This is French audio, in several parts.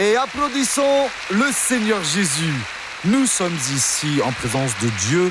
Et applaudissons le Seigneur Jésus. Nous sommes ici en présence de Dieu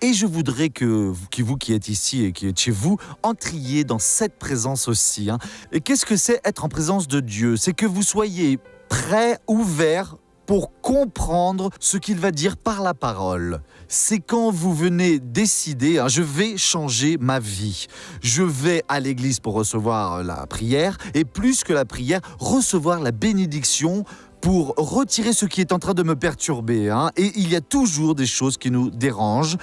et je voudrais que vous qui êtes ici et qui êtes chez vous, entriez dans cette présence aussi. Et qu'est-ce que c'est être en présence de Dieu? C'est que vous soyez prêts, ouverts pour comprendre ce qu'il va dire par la parole. C'est quand vous venez décider, je vais changer ma vie. Je vais à l'église pour recevoir la prière et plus que la prière, recevoir la bénédiction pour retirer ce qui est en train de me perturber. Et il y a toujours des choses qui nous dérangent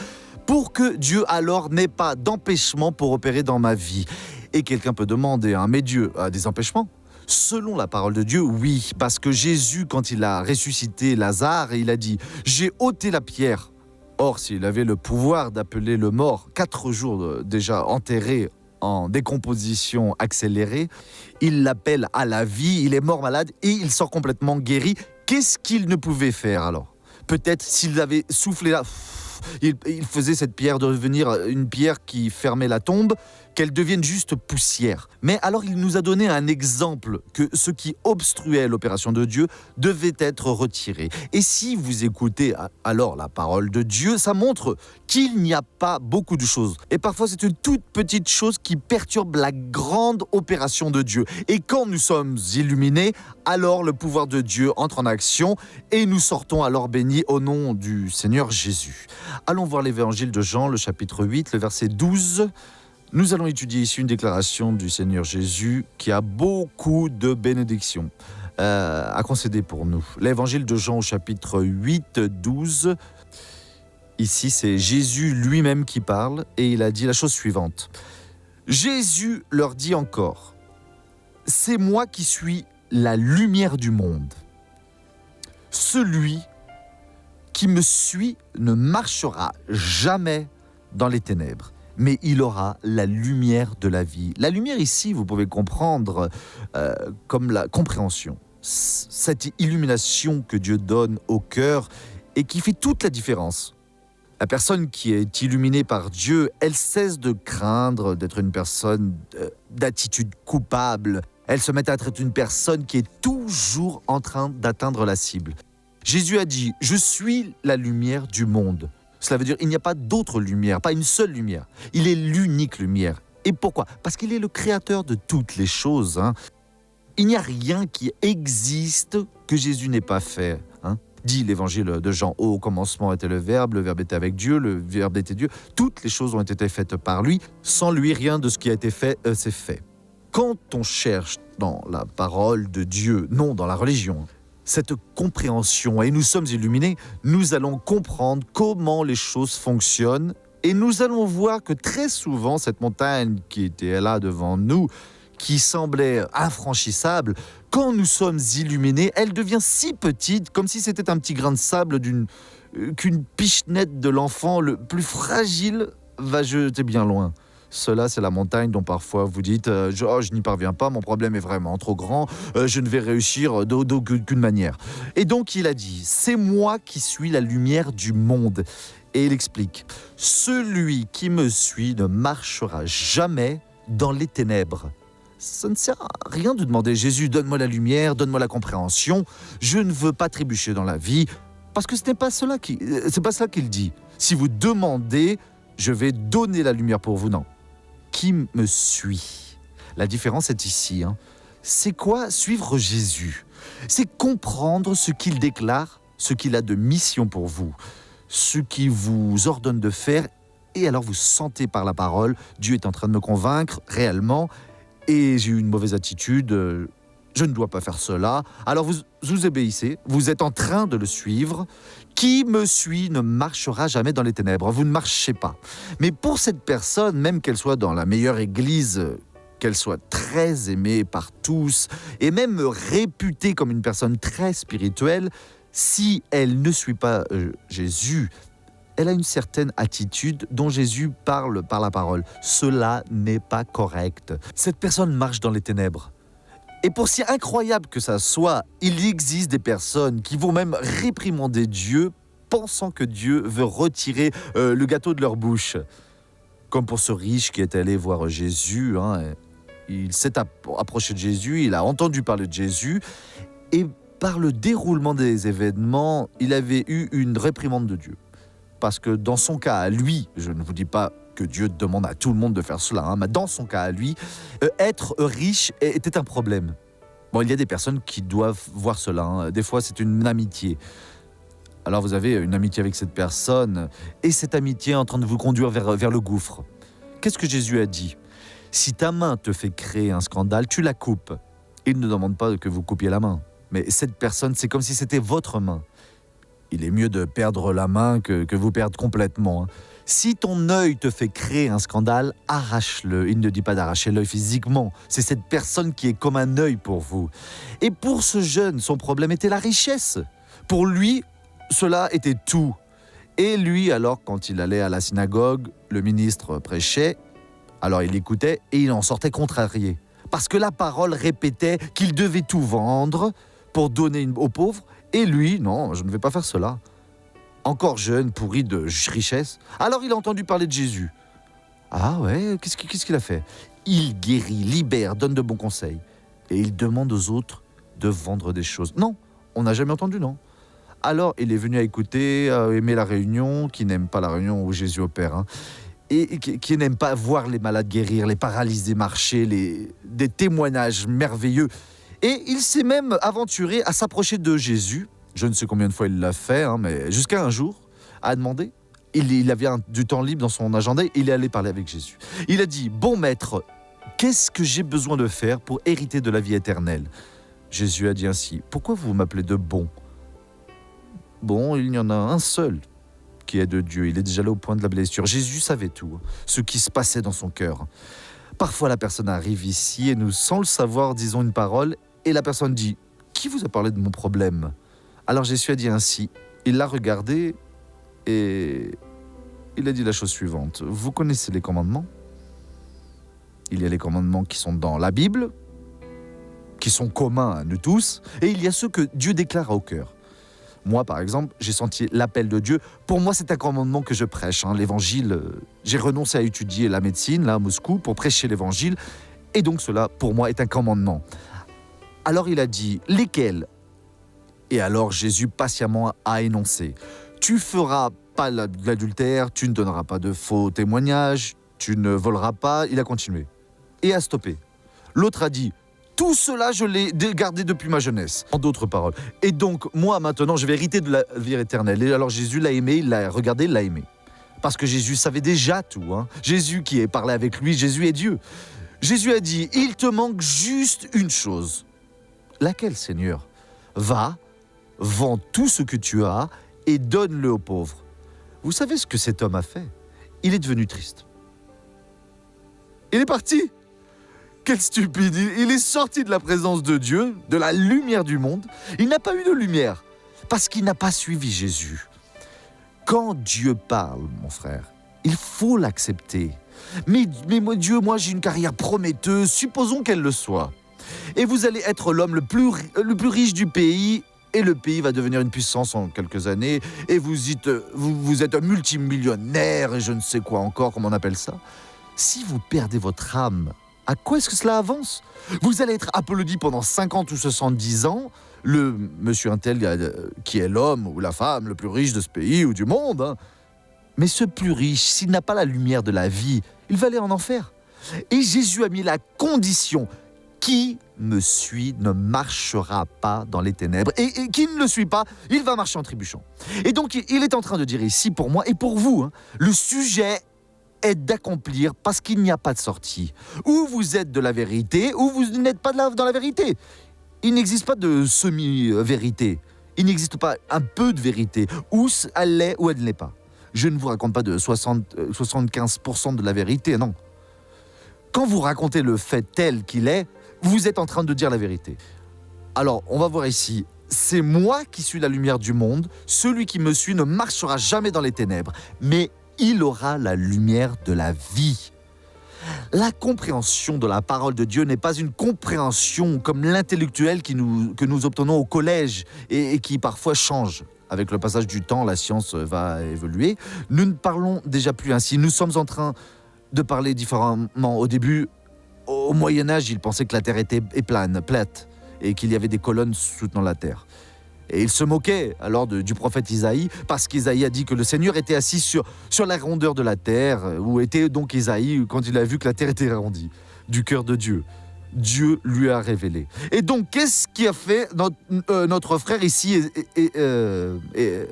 pour que Dieu alors n'ait pas d'empêchement pour opérer dans ma vie. Et quelqu'un peut demander, mais Dieu a des empêchements ? Selon la parole de Dieu, oui, parce que Jésus, quand il a ressuscité Lazare, il a dit « J'ai ôté la pierre ». Or, s'il avait le pouvoir d'appeler le mort 4 jours déjà enterré en décomposition accélérée, il l'appelle à la vie, il est mort malade et il sort complètement guéri. Qu'est-ce qu'il ne pouvait faire alors ? Peut-être s'il avait soufflé là, il faisait cette pierre devenir une pierre qui fermait la tombe, qu'elle devienne juste poussière. Mais alors il nous a donné un exemple que ce qui obstruait l'opération de Dieu devait être retiré. Et si vous écoutez alors la parole de Dieu, ça montre qu'il n'y a pas beaucoup de choses. Et parfois c'est une toute petite chose qui perturbe la grande opération de Dieu. Et quand nous sommes illuminés, alors le pouvoir de Dieu entre en action et nous sortons alors bénis au nom du Seigneur Jésus. Allons voir l'évangile de Jean, le chapitre 8, le verset 12. Nous allons étudier ici une déclaration du Seigneur Jésus qui a beaucoup de bénédictions à concéder pour nous. L'évangile de Jean au chapitre 8, 12. Ici, c'est Jésus lui-même qui parle et il a dit la chose suivante. Jésus leur dit encore, « C'est moi qui suis la lumière du monde. Celui qui me suit ne marchera jamais dans les ténèbres, mais il aura la lumière de la vie. » La lumière ici, vous pouvez comprendre comme la compréhension. Cette illumination que Dieu donne au cœur et qui fait toute la différence. La personne qui est illuminée par Dieu, elle cesse de craindre d'être une personne d'attitude coupable. Elle se met à être une personne qui est toujours en train d'atteindre la cible. Jésus a dit « Je suis la lumière du monde ». Cela veut dire qu'il n'y a pas d'autre lumière, pas une seule lumière. Il est l'unique lumière. Et pourquoi ? Parce qu'il est le créateur de toutes les choses. Il n'y a rien qui existe que Jésus n'ait pas fait. Dit l'évangile de Jean, au commencement était le Verbe était avec Dieu, le Verbe était Dieu. Toutes les choses ont été faites par lui. Sans lui, rien de ce qui a été fait s'est fait. Quand on cherche dans la parole de Dieu, non dans la religion, cette compréhension, et nous sommes illuminés, nous allons comprendre comment les choses fonctionnent et nous allons voir que très souvent, cette montagne qui était là devant nous, qui semblait infranchissable, quand nous sommes illuminés, elle devient si petite, comme si c'était un petit grain de sable qu'une pichenette de l'enfant le plus fragile va jeter bien loin. Cela, c'est la montagne dont parfois vous dites je n'y parviens pas, mon problème est vraiment trop grand, je ne vais réussir d'aucune manière. Et donc il a dit, c'est moi qui suis la lumière du monde. Et il explique, celui qui me suit ne marchera jamais dans les ténèbres. Ça ne sert à rien de demander Jésus, donne-moi la lumière, donne-moi la compréhension. Je ne veux pas trébucher dans la vie, parce que ce n'est pas cela c'est pas cela qu'il dit. Si vous demandez, je vais donner la lumière pour vous, non. Qui me suit. La différence est ici. C'est quoi suivre Jésus ? C'est comprendre ce qu'il déclare, ce qu'il a de mission pour vous, ce qu'il vous ordonne de faire, et alors vous sentez par la parole, Dieu est en train de me convaincre réellement, et j'ai eu une mauvaise attitude, je ne dois pas faire cela. Alors vous obéissez, vous êtes en train de le suivre. Qui me suit ne marchera jamais dans les ténèbres. Vous ne marchez pas. Mais pour cette personne, même qu'elle soit dans la meilleure église, qu'elle soit très aimée par tous, et même réputée comme une personne très spirituelle, si elle ne suit pas Jésus, elle a une certaine attitude dont Jésus parle par la parole. Cela n'est pas correct. Cette personne marche dans les ténèbres. Et pour si incroyable que ça soit, il existe des personnes qui vont même réprimander Dieu, pensant que Dieu veut retirer le gâteau de leur bouche. Comme pour ce riche qui est allé voir Jésus, il s'est approché de Jésus, il a entendu parler de Jésus, et par le déroulement des événements, il avait eu une réprimande de Dieu. Parce que dans son cas à lui, je ne vous dis pas que Dieu demande à tout le monde de faire cela, mais dans son cas à lui, être riche était un problème. Bon, il y a des personnes qui doivent voir cela. Des fois, c'est une amitié. Alors, vous avez une amitié avec cette personne, et cette amitié est en train de vous conduire vers le gouffre. Qu'est-ce que Jésus a dit ? Si ta main te fait créer un scandale, tu la coupes. Il ne demande pas que vous coupiez la main. Mais cette personne, c'est comme si c'était votre main. Il est mieux de perdre la main que vous perdre complètement. Si ton œil te fait créer un scandale, arrache-le. Il ne dit pas d'arracher l'œil physiquement. C'est cette personne qui est comme un œil pour vous. Et pour ce jeune, son problème était la richesse. Pour lui, cela était tout. Et lui, alors, quand il allait à la synagogue, le ministre prêchait, alors il écoutait et il en sortait contrarié. Parce que la parole répétait qu'il devait tout vendre pour donner aux pauvres. Et lui, non, je ne vais pas faire cela. Encore jeune, pourri de richesse. Alors il a entendu parler de Jésus. Ah ouais, qu'est-ce qu'il a fait ? Il guérit, libère, donne de bons conseils. Et il demande aux autres de vendre des choses. Non, on n'a jamais entendu, non. Alors il est venu à écouter, à aimer la réunion, qui n'aime pas la réunion où Jésus opère. Et qui n'aime pas voir les malades guérir, les paralysés marcher, des témoignages merveilleux. Et il s'est même aventuré à s'approcher de Jésus. Je ne sais combien de fois il l'a fait, mais jusqu'à un jour, à demander. Il avait du temps libre dans son agenda, il est allé parler avec Jésus. Il a dit « Bon maître, qu'est-ce que j'ai besoin de faire pour hériter de la vie éternelle ?» Jésus a dit ainsi « Pourquoi vous m'appelez de bon ?» Bon, il y en a un seul qui est de Dieu. Il est déjà là au point de la blessure. Jésus savait tout, ce qui se passait dans son cœur. Parfois, la personne arrive ici et nous, sans le savoir, disons une parole et la personne dit « Qui vous a parlé de mon problème ?» Alors Jésus a dit ainsi, il l'a regardé et il a dit la chose suivante. Vous connaissez les commandements ? Il y a les commandements qui sont dans la Bible, qui sont communs à nous tous, et il y a ceux que Dieu déclare au cœur. Moi, par exemple, j'ai senti l'appel de Dieu. Pour moi, c'est un commandement que je prêche, l'évangile. J'ai renoncé à étudier la médecine, là, à Moscou, pour prêcher l'évangile, et donc cela, pour moi, est un commandement. Alors il a dit, lesquels ? Et alors Jésus patiemment a énoncé « Tu feras pas l'adultère, tu ne donneras pas de faux témoignages, tu ne voleras pas. » Il a continué et a stoppé. L'autre a dit « Tout cela, je l'ai gardé depuis ma jeunesse. » En d'autres paroles. Et donc, moi, maintenant, je vais hériter de la vie éternelle. Et alors Jésus l'a aimé, il l'a regardé, il l'a aimé. Parce que Jésus savait déjà tout. Jésus qui est parlé avec lui, Jésus est Dieu. Jésus a dit « Il te manque juste une chose. » Laquelle, Seigneur ? Va, vends tout ce que tu as et donne-le aux pauvres. Vous savez ce que cet homme a fait ? Il est devenu triste. Il est parti. Quel stupide. Il est sorti de la présence de Dieu, de la lumière du monde. Il n'a pas eu de lumière parce qu'il n'a pas suivi Jésus. Quand Dieu parle, mon frère, il faut l'accepter. Mais Dieu, moi j'ai une carrière prometteuse, supposons qu'elle le soit. Et vous allez être l'homme le plus riche du pays. Et le pays va devenir une puissance en quelques années. Et vous êtes un multimillionnaire et je ne sais quoi encore, comment on appelle ça. Si vous perdez votre âme, à quoi est-ce que cela avance ? Vous allez être applaudi pendant 50 ou 70 ans. Le monsieur untel qui est l'homme ou la femme le plus riche de ce pays ou du monde. Mais ce plus riche, s'il n'a pas la lumière de la vie, il va aller en enfer. Et Jésus a mis la condition. Qui me suit ne marchera pas dans les ténèbres. Et qui ne le suit pas, il va marcher en trébuchant. Et donc, il est en train de dire ici, pour moi et pour vous, le sujet est d'accomplir parce qu'il n'y a pas de sortie. Ou vous êtes de la vérité, ou vous n'êtes pas dans la vérité. Il n'existe pas de semi-vérité. Il n'existe pas un peu de vérité. Ou elle l'est ou elle ne l'est pas. Je ne vous raconte pas de 75% de la vérité, non. Quand vous racontez le fait tel qu'il est, vous êtes en train de dire la vérité. Alors, on va voir ici. C'est moi qui suis la lumière du monde. Celui qui me suit ne marchera jamais dans les ténèbres, mais il aura la lumière de la vie. La compréhension de la parole de Dieu n'est pas une compréhension comme l'intellectuel que nous obtenons au collège et qui parfois change. Avec le passage du temps, la science va évoluer. Nous ne parlons déjà plus ainsi. Nous sommes en train de parler différemment. Au début, au Moyen-Âge, ils pensaient que la Terre était plate. et qu'il y avait des colonnes soutenant la terre. Et il se moquait alors du prophète Isaïe, parce qu'Isaïe a dit que le Seigneur était assis sur la rondeur de la terre, où était donc Isaïe quand il a vu que la terre était arrondie, du cœur de Dieu. Dieu lui a révélé. Et donc, qu'est-ce qui a fait notre frère ici,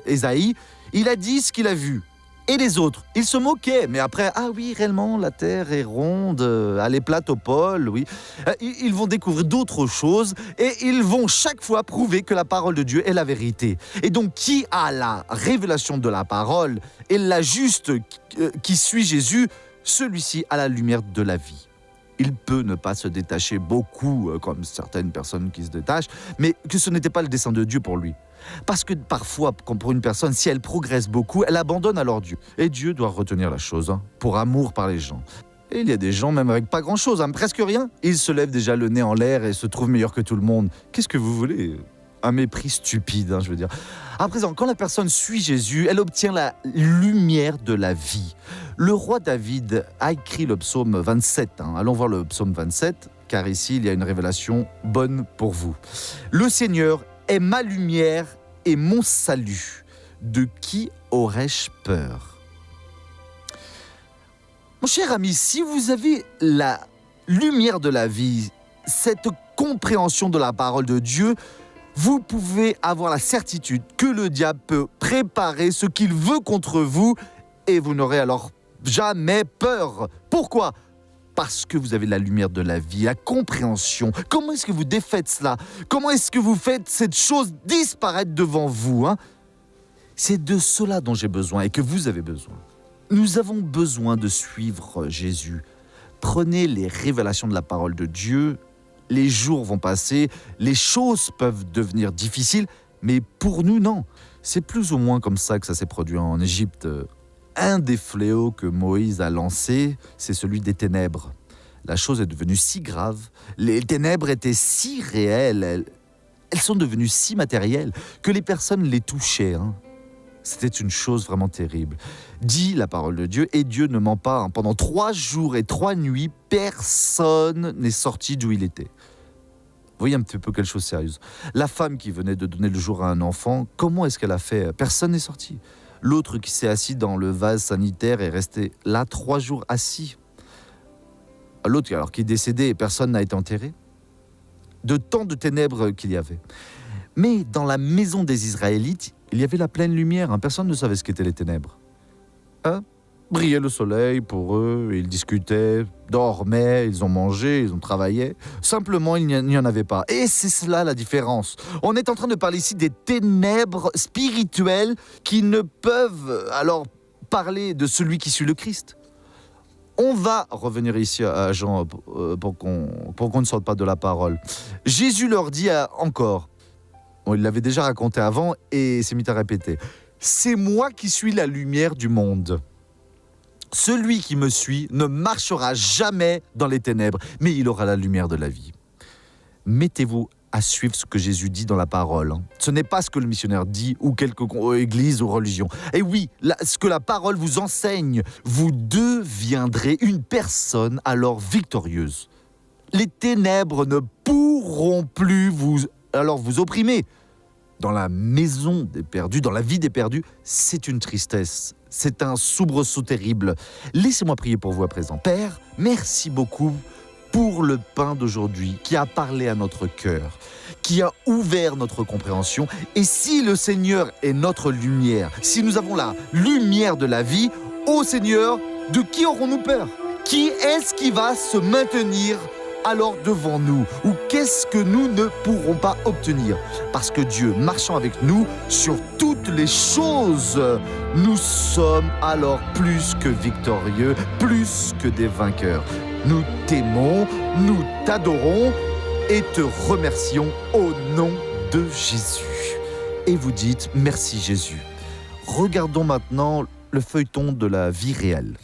Isaïe? Il a dit ce qu'il a vu. Et les autres, ils se moquaient. Mais après, ah oui, réellement, la Terre est ronde, elle est plate au pôle, oui. Ils vont découvrir d'autres choses et ils vont chaque fois prouver que la parole de Dieu est la vérité. Et donc, qui a la révélation de la parole et la juste qui suit Jésus, celui-ci a la lumière de la vie. Il peut ne pas se détacher beaucoup, comme certaines personnes qui se détachent, mais que ce n'était pas le dessein de Dieu pour lui. Parce que parfois, comme pour une personne, si elle progresse beaucoup, elle abandonne alors Dieu. Et Dieu doit retenir la chose, pour amour par les gens. Et il y a des gens, même avec pas grand-chose, presque rien, ils se lèvent déjà le nez en l'air et se trouvent meilleurs que tout le monde. Qu'est-ce que vous voulez ? Un mépris stupide, je veux dire. À présent, quand la personne suit Jésus, elle obtient la lumière de la vie. Le roi David a écrit le psaume 27. Allons voir le psaume 27, car ici, il y a une révélation bonne pour vous. Le Seigneur est ma lumière et mon salut. De qui aurais-je peur ? Mon cher ami, si vous avez la lumière de la vie, cette compréhension de la parole de Dieu, vous pouvez avoir la certitude que le diable peut préparer ce qu'il veut contre vous et vous n'aurez alors jamais peur. Pourquoi ? Parce que vous avez la lumière de la vie, la compréhension. Comment est-ce que vous défaites cela ? Comment est-ce que vous faites cette chose disparaître devant vous ? C'est de cela dont j'ai besoin et que vous avez besoin. Nous avons besoin de suivre Jésus. Prenez les révélations de la parole de Dieu. Les jours vont passer, les choses peuvent devenir difficiles, mais pour nous, non. C'est plus ou moins comme ça que ça s'est produit en Égypte. Un des fléaux que Moïse a lancé, c'est celui des ténèbres. La chose est devenue si grave, les ténèbres étaient si réelles, elles sont devenues si matérielles que les personnes les touchaient. C'était une chose vraiment terrible. Dit la parole de Dieu, et Dieu ne ment pas. Pendant 3 jours et 3 nuits, personne n'est sorti d'où il était. Vous voyez un petit peu quelle chose sérieuse. La femme qui venait de donner le jour à un enfant, comment est-ce qu'elle a fait ? Personne n'est sorti. L'autre qui s'est assis dans le vase sanitaire est resté là 3 jours assis. L'autre alors qui est décédé et personne n'a été enterré. De tant de ténèbres qu'il y avait. Mais dans la maison des Israélites, il y avait la pleine lumière. Personne ne savait ce qu'étaient les ténèbres. Brillait le soleil pour eux, ils discutaient, dormaient, ils ont mangé, ils ont travaillé. Simplement, il n'y en avait pas. Et c'est cela la différence. On est en train de parler ici des ténèbres spirituelles qui ne peuvent alors parler de celui qui suit le Christ. On va revenir ici à Jean pour qu'on ne sorte pas de la parole. Jésus leur dit encore, il l'avait déjà raconté avant et s'est mis à répéter, « C'est moi qui suis la lumière du monde. Celui qui me suit ne marchera jamais dans les ténèbres, mais il aura la lumière de la vie. » Mettez-vous à suivre ce que Jésus dit dans la parole. Ce n'est pas ce que le missionnaire dit ou quelque église ou religion. Et oui, ce que la parole vous enseigne, vous deviendrez une personne alors victorieuse. Les ténèbres ne pourront plus vous opprimer. Dans la maison des perdus, dans la vie des perdus, c'est une tristesse. C'est un soubresaut terrible. Laissez-moi prier pour vous à présent. Père, merci beaucoup pour le pain d'aujourd'hui qui a parlé à notre cœur, qui a ouvert notre compréhension. Et si le Seigneur est notre lumière, si nous avons la lumière de la vie, ô Seigneur, de qui aurons-nous peur ? Qui est-ce qui va se maintenir alors devant nous? Ou qu'est-ce que nous ne pourrons pas obtenir? Parce que Dieu, marchant avec nous sur toutes les choses, nous sommes alors plus que victorieux, plus que des vainqueurs. Nous t'aimons, nous t'adorons et te remercions au nom de Jésus. Et vous dites merci Jésus. Regardons maintenant le feuilleton de la vie réelle.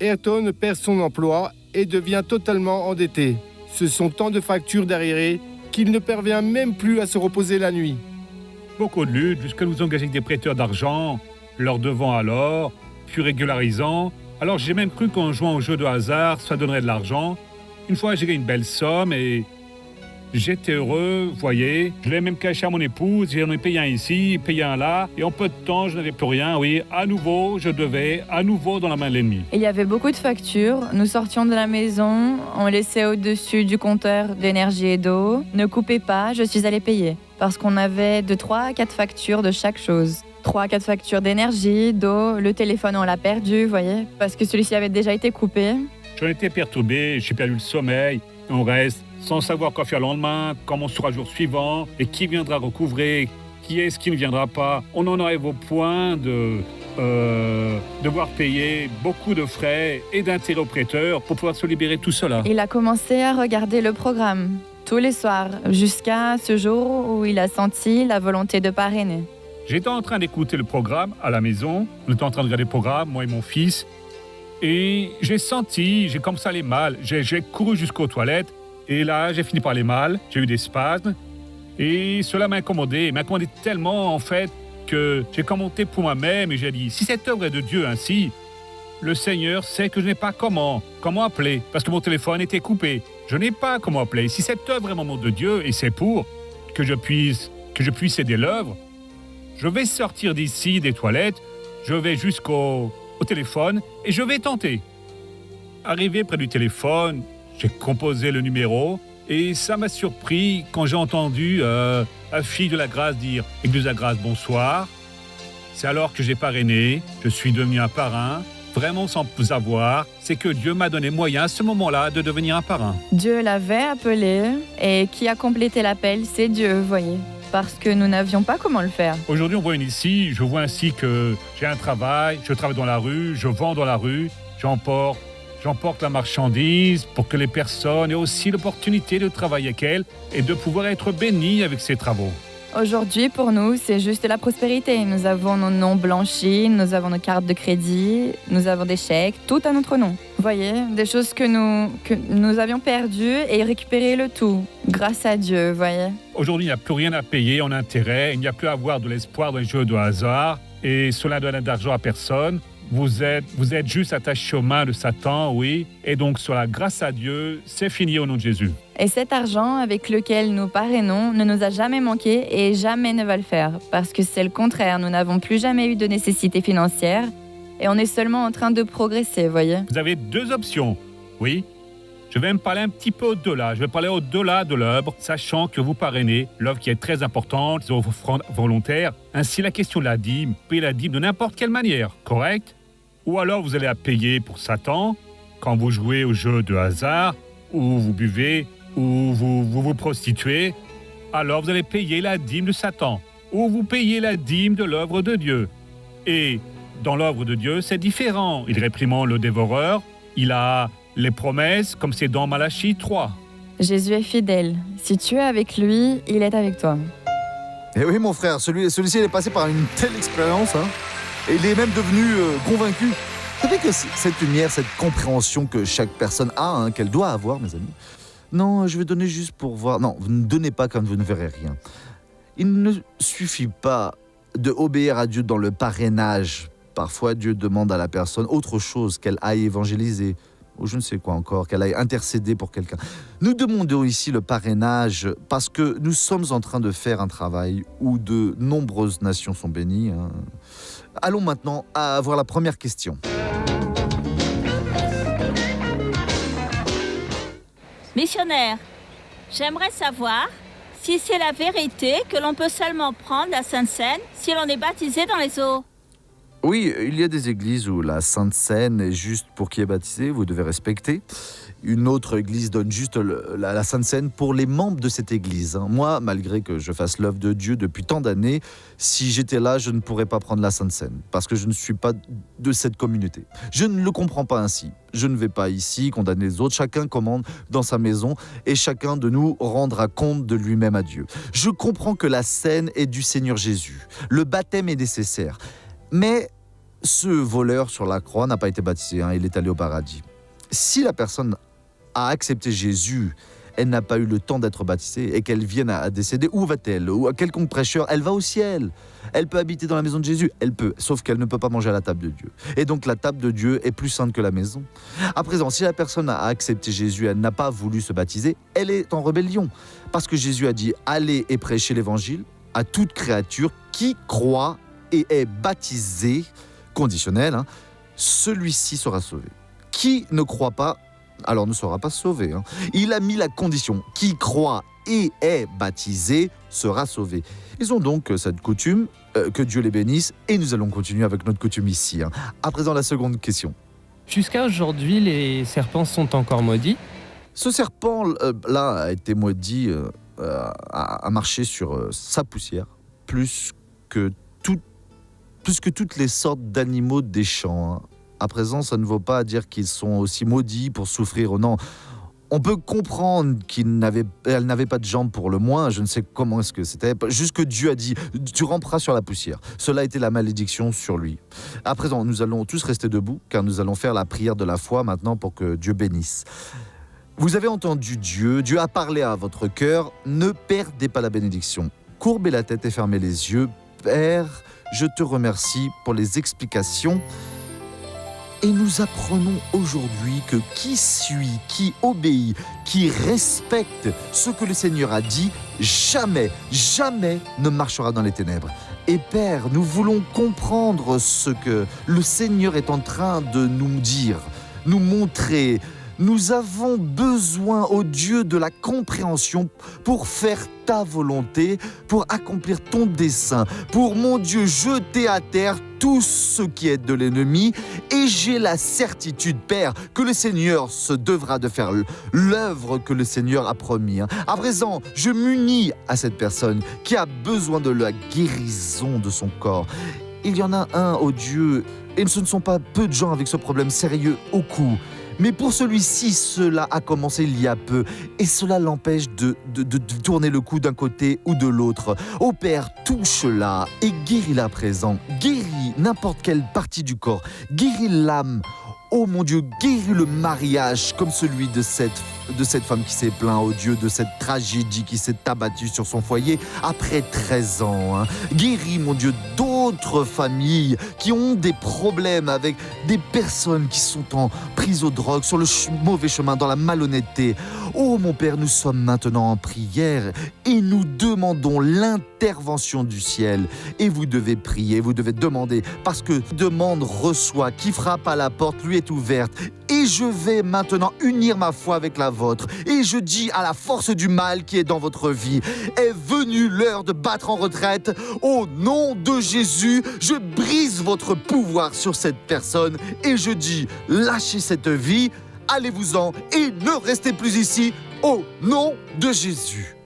Ayrton perd son emploi et devient totalement endetté. Ce sont tant de factures d'arriérés qu'il ne parvient même plus à se reposer la nuit. Beaucoup de luttes jusqu'à nous engager avec des prêteurs d'argent, leur devant alors, puis régularisant. Alors j'ai même cru qu'en jouant au jeu de hasard, ça donnerait de l'argent. Une fois, j'ai gagné une belle somme et j'étais heureux, vous voyez. Je l'ai même caché à mon épouse, j'en ai payé un ici, payé un là. Et en peu de temps, je n'avais plus rien, oui. À nouveau, je devais, à nouveau dans la main de l'ennemi. Il y avait beaucoup de factures. Nous sortions de la maison, on laissait au-dessus du compteur d'énergie et d'eau. Ne coupez pas, je suis allée payer. Parce qu'on avait de 3 à 4 factures de chaque chose. 3 à 4 factures d'énergie, d'eau, le téléphone on l'a perdu, vous voyez. Parce que celui-ci avait déjà été coupé. J'en étais perturbé, j'ai perdu le sommeil. On reste sans savoir quoi faire le lendemain, comment sera le jour suivant, et qui viendra recouvrer, qui est-ce qui ne viendra pas. On en arrive au point de devoir payer beaucoup de frais et d'intérêts aux prêteurs pour pouvoir se libérer de tout cela. Il a commencé à regarder le programme tous les soirs, jusqu'à ce jour où il a senti la volonté de parrainer. J'étais en train d'écouter le programme à la maison, on était en train de regarder le programme, moi et mon fils, et j'ai commencé à aller mal, j'ai couru jusqu'aux toilettes, et là j'ai fini par aller mal, j'ai eu des spasmes, et cela m'a incommodé tellement en fait que j'ai commenté pour moi-même et j'ai dit, si cette œuvre est de Dieu ainsi, le Seigneur sait que je n'ai pas comment appeler, parce que mon téléphone était coupé. Je n'ai pas comment appeler. Si cette œuvre est vraiment de Dieu, et c'est pour que je puisse aider l'œuvre, je vais sortir d'ici des toilettes, je vais jusqu'au téléphone et je vais tenter. Arrivé près du téléphone, j'ai composé le numéro et ça m'a surpris quand j'ai entendu la fille de la grâce dire « Église de la grâce, bonsoir ». C'est alors que j'ai parrainé, je suis devenu un parrain, vraiment sans savoir, c'est que Dieu m'a donné moyen à ce moment-là de devenir un parrain. Dieu l'avait appelé et qui a complété l'appel, c'est Dieu, vous voyez. Parce que nous n'avions pas comment le faire. Aujourd'hui, on voit ici, je vois ainsi que j'ai un travail, je travaille dans la rue, je vends dans la rue, j'emporte la marchandise pour que les personnes aient aussi l'opportunité de travailler avec elles et de pouvoir être bénies avec ces travaux. Aujourd'hui, pour nous, c'est juste la prospérité. Nous avons nos noms blanchis, nous avons nos cartes de crédit, nous avons des chèques, tout à notre nom. Vous voyez, des choses que nous avions perdues et récupéré le tout, grâce à Dieu, vous voyez. Aujourd'hui, il n'y a plus rien à payer en intérêt, il n'y a plus à avoir de l'espoir dans les jeux de hasard, et cela ne donne d'argent à personne. Vous êtes juste attaché aux mains de Satan, oui, et donc sur la grâce à Dieu, c'est fini au nom de Jésus. Et cet argent avec lequel nous parrainons ne nous a jamais manqué et jamais ne va le faire, parce que c'est le contraire, nous n'avons plus jamais eu de nécessité financière et on est seulement en train de progresser, vous voyez. Vous avez 2 options, oui. Je vais me parler un petit peu au-delà, je vais parler au-delà de l'œuvre, sachant que vous parrainez l'œuvre qui est très importante, les offrandes volontaires. Ainsi, la question de la dîme, payer la dîme de n'importe quelle manière, correct ? Ou alors vous allez à payer pour Satan quand vous jouez au jeu de hasard, ou vous buvez, ou vous prostituez. Alors vous allez payer la dîme de Satan, ou vous payez la dîme de l'œuvre de Dieu. Et dans l'œuvre de Dieu, c'est différent. Il réprimande le dévoreur, il a les promesses, comme c'est dans Malachie 3. Jésus est fidèle. Si tu es avec lui, il est avec toi. Et oui, mon frère, celui-ci il est passé par une telle expérience, hein, et il est même devenu convaincu. Vous savez que cette lumière, cette compréhension que chaque personne a, hein, qu'elle doit avoir, mes amis. Non, je vais donner juste pour voir. Non, vous ne donnez pas quand vous ne verrez rien. Il ne suffit pas de obéir à Dieu dans le parrainage. Parfois, Dieu demande à la personne autre chose, qu'elle aille évangéliser, ou je ne sais quoi encore, qu'elle aille intercéder pour quelqu'un. Nous demandons ici le parrainage parce que nous sommes en train de faire un travail où de nombreuses nations sont bénies. Hein. Allons maintenant à voir la première question. Missionnaire, j'aimerais savoir si c'est la vérité que l'on peut seulement prendre la Sainte Seine si l'on est baptisé dans les eaux. Oui, il y a des églises où la Sainte Seine est juste pour qui est baptisé, vous devez respecter. Une autre église donne juste la Sainte Seine pour les membres de cette église. Moi, malgré que je fasse l'œuvre de Dieu depuis tant d'années, si j'étais là, je ne pourrais pas prendre la Sainte Seine parce que je ne suis pas de cette communauté. Je ne le comprends pas ainsi. Je ne vais pas ici condamner les autres. Chacun commande dans sa maison et chacun de nous rendra compte de lui-même à Dieu. Je comprends que la Seine est du Seigneur Jésus. Le baptême est nécessaire. Mais ce voleur sur la croix n'a pas été baptisé, hein, il est allé au paradis. Si la personne a accepté Jésus elle n'a pas eu le temps d'être baptisée et qu'elle vienne à décéder, où va-t-elle? Ou à quelconque prêcheur, elle va au ciel. Elle peut habiter dans la maison de Jésus, elle peut, sauf qu'elle ne peut pas manger à la table de Dieu. Et donc la table de Dieu est plus sainte que la maison. À présent, si la personne a accepté Jésus, elle n'a pas voulu se baptiser, elle est en rébellion. Parce que Jésus a dit, allez et prêchez l'évangile à toute créature qui croit et est baptisé, conditionnel, celui-ci sera sauvé. Qui ne croit pas, alors ne sera pas sauvé. Il a mis la condition, qui croit et est baptisé sera sauvé. Ils ont donc cette coutume, que Dieu les bénisse, et nous allons continuer avec notre coutume ici. À présent, la seconde question. Jusqu'à aujourd'hui, les serpents sont encore maudits. Ce serpent-là a été maudit, a marché sur sa poussière, plus que toutes les sortes d'animaux des champs. À présent, ça ne vaut pas dire qu'ils sont aussi maudits pour souffrir. Non, on peut comprendre qu'elle n'avait pas de jambes pour le moins. Je ne sais comment est-ce que c'était. Juste que Dieu a dit, tu ramperas sur la poussière. Cela a été la malédiction sur lui. À présent, nous allons tous rester debout, car nous allons faire la prière de la foi maintenant pour que Dieu bénisse. Vous avez entendu Dieu a parlé à votre cœur, ne perdez pas la bénédiction. Courbez la tête et fermez les yeux. Père, je te remercie pour les explications. Et nous apprenons aujourd'hui que qui suit, qui obéit, qui respecte ce que le Seigneur a dit, jamais ne marchera dans les ténèbres. Et Père, nous voulons comprendre ce que le Seigneur est en train de nous dire, nous montrer. Nous avons besoin, ô Dieu, de la compréhension pour faire ta volonté, pour accomplir ton dessein, pour, mon Dieu, jeter à terre tout ce qui est de l'ennemi. Et j'ai la certitude, Père, que le Seigneur se devra de faire l'œuvre que le Seigneur a promis. À présent, je m'unis à cette personne qui a besoin de la guérison de son corps. Il y en a un, ô Dieu, et ce ne sont pas peu de gens avec ce problème sérieux au cou. Mais pour celui-ci, cela a commencé il y a peu et cela l'empêche de tourner le cou d'un côté ou de l'autre. Ô Père, touche-la et guéris-la à présent. Guéris n'importe quelle partie du corps. Guéris l'âme. Oh mon Dieu, guéris le mariage comme celui de cette femme qui s'est plaint, oh Dieu, de cette tragédie qui s'est abattue sur son foyer après 13 ans. Guéris, mon Dieu, d'autres familles qui ont des problèmes avec des personnes qui sont prises aux drogues, sur le mauvais chemin, dans la malhonnêteté. Oh mon Père, nous sommes maintenant en prière et nous demandons l'intervention du ciel. Et vous devez prier, vous devez demander, parce que demande reçoit, qui frappe à la porte lui est ouverte. Et je vais maintenant unir ma foi avec la vôtre. Et je dis à la force du mal qui est dans votre vie, est venue l'heure de battre en retraite. Au nom de Jésus, je brise votre pouvoir sur cette personne et je dis, lâchez cette vie, allez-vous-en et ne restez plus ici au nom de Jésus.